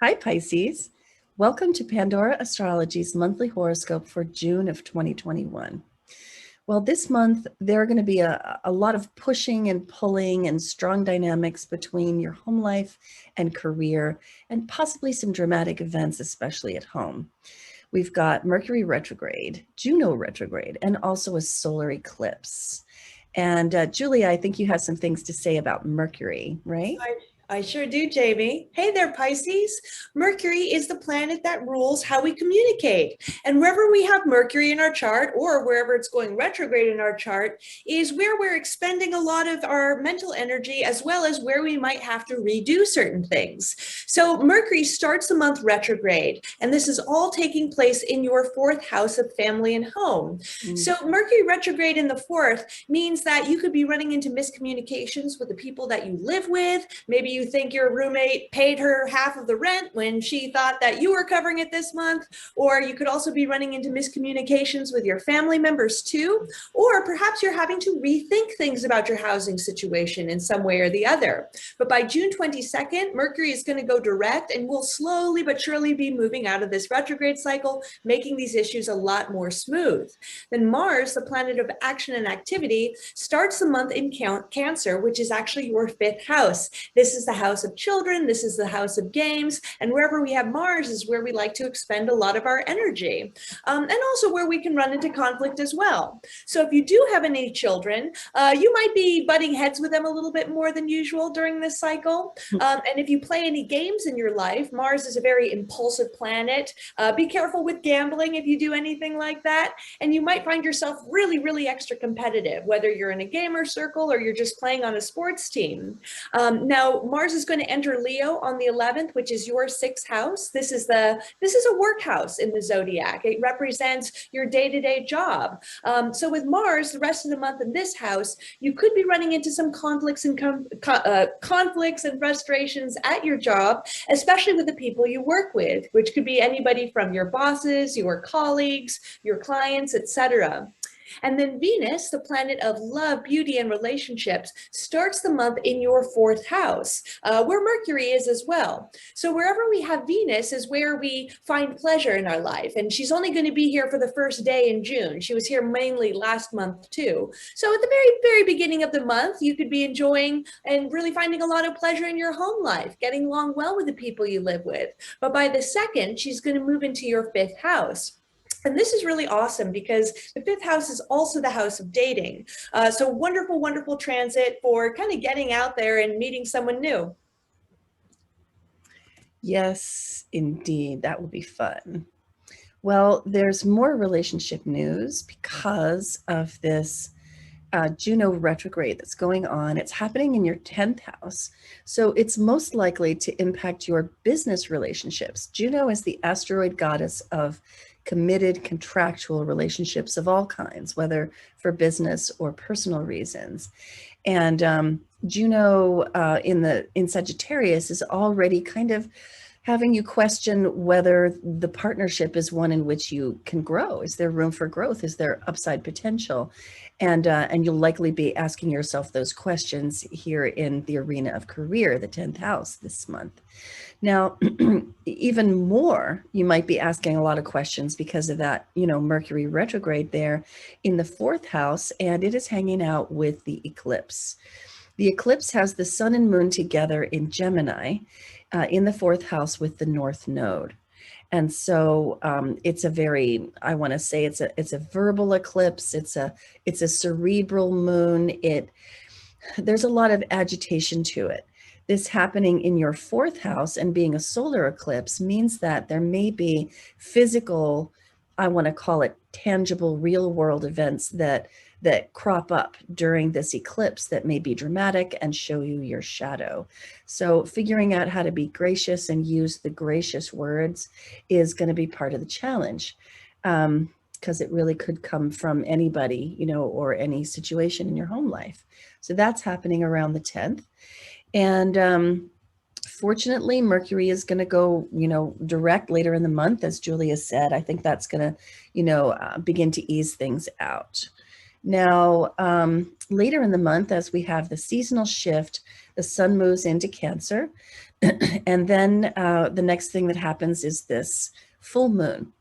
Hi, Pisces. Welcome to Pandora Astrology's monthly horoscope for June of 2021. Well, this month, there are going to be a lot of pushing and pulling and strong dynamics between your home life and career, and possibly some dramatic events, especially at home. We've got Mercury retrograde, Juno retrograde, and also a solar eclipse. And Julia, I think you have some things to say about Mercury, right? I sure do, Jamie. Hey there, Pisces. Mercury is the planet that rules how we communicate. And wherever we have Mercury in our chart, or wherever it's going retrograde in our chart, is where we're expending a lot of our mental energy, as well as where we might have to redo certain things. So Mercury starts the month retrograde, and this is all taking place in your fourth house of family and home. So Mercury retrograde in the fourth means that you could be running into miscommunications with the people that you live with. Maybe you think your roommate paid her half of the rent when she thought that you were covering it this month, or you could also be running into miscommunications with your family members too, or perhaps you're having to rethink things about your housing situation in some way or the other. But by June 22nd, Mercury is going to go direct and will slowly but surely be moving out of this retrograde cycle, making these issues a lot more smooth. Then Mars, the planet of action and activity, starts the month in Cancer, which is actually your fifth house. This is the house of children, this is the house of games, and wherever we have Mars is where we like to expend a lot of our energy, and also where we can run into conflict as well. So if you do have any children, you might be butting heads with them a little bit more than usual during this cycle. And if you play any games in your life, Mars is a very impulsive planet. Be careful with gambling if you do anything like that, and you might find yourself really, really extra competitive, whether you're in a gamer circle or you're just playing on a sports team. Now, Mars is going to enter Leo on the 11th, which is your sixth house. This is a work house in the zodiac. It represents your day-to-day job. So with Mars, the rest of the month in this house, you could be running into some conflicts and frustrations at your job, especially with the people you work with, which could be anybody from your bosses, your colleagues, your clients, etc. And then Venus, the planet of love, beauty, and relationships, starts the month in your fourth house, where Mercury is as well. So wherever we have Venus is where we find pleasure in our life. And she's only going to be here for the first day in June. She was here mainly last month too. So at the very, very beginning of the month, you could be enjoying and really finding a lot of pleasure in your home life, getting along well with the people you live with. But by the second, she's going to move into your fifth house. And this is really awesome because the fifth house is also the house of dating. So wonderful, wonderful transit for kind of getting out there and meeting someone new. Yes, indeed. That will be fun. Well, there's more relationship news because of this Juno retrograde that's going on. It's happening in your 10th house. So it's most likely to impact your business relationships. Juno is the asteroid goddess of committed contractual relationships of all kinds, whether for business or personal reasons. And Juno in Sagittarius is already kind of having you question whether the partnership is one in which you can grow. Is there room for growth? Is there upside potential? And you'll likely be asking yourself those questions here in the arena of career, the 10th house this month. Now, even more, you might be asking a lot of questions because of that, Mercury retrograde there in the fourth house, and it is hanging out with the eclipse. The eclipse has the sun and moon together in Gemini in the fourth house with the North Node. And so it's a very, I want to say it's a verbal eclipse. It's a cerebral moon. There's a lot of agitation to it. This happening in your fourth house and being a solar eclipse means that there may be physical, I want to call it tangible, real world events that crop up during this eclipse that may be dramatic and show you your shadow. So figuring out how to be gracious and use the gracious words is going to be part of the challenge, because it really could come from anybody, or any situation in your home life. So that's happening around the 10th. And fortunately, Mercury is going to go, direct later in the month, as Julia said. I think that's going to, begin to ease things out. Now, later in the month, as we have the seasonal shift, the sun moves into Cancer. And then the next thing that happens is this full moon.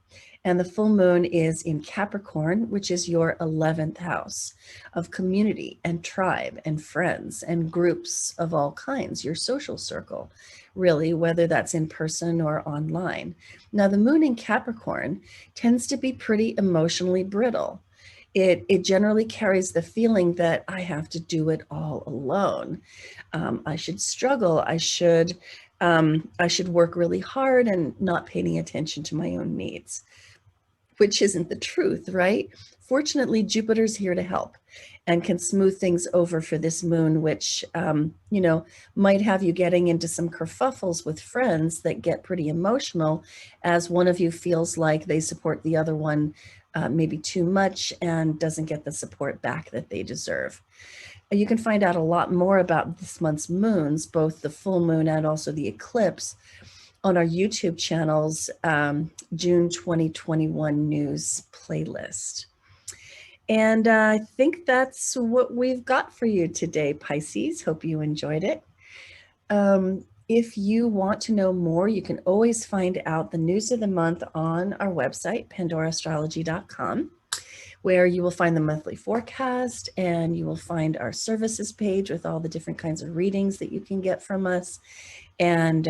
And the full moon is in Capricorn, which is your 11th house of community and tribe and friends and groups of all kinds, your social circle, really, whether that's in person or online. Now, the moon in Capricorn tends to be pretty emotionally brittle. It generally carries the feeling that I have to do it all alone. I should struggle. I should work really hard and not pay any attention to my own needs, which isn't the truth, right? Fortunately, Jupiter's here to help and can smooth things over for this moon, which, might have you getting into some kerfuffles with friends that get pretty emotional as one of you feels like they support the other one maybe too much and doesn't get the support back that they deserve. You can find out a lot more about this month's moons, both the full moon and also the eclipse, on our YouTube channel's June 2021 news playlist. And I think that's what we've got for you today, Pisces. Hope you enjoyed it. If you want to know more, you can always find out the news of the month on our website, pandorastrology.com, where you will find the monthly forecast and you will find our services page with all the different kinds of readings that you can get from us, and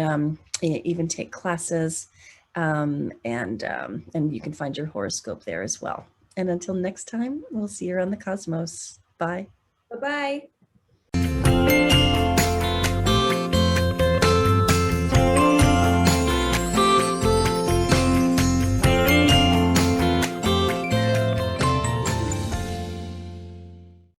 even take classes, and you can find your horoscope there as well. And until next time, we'll see you around the cosmos. Bye. Bye-bye.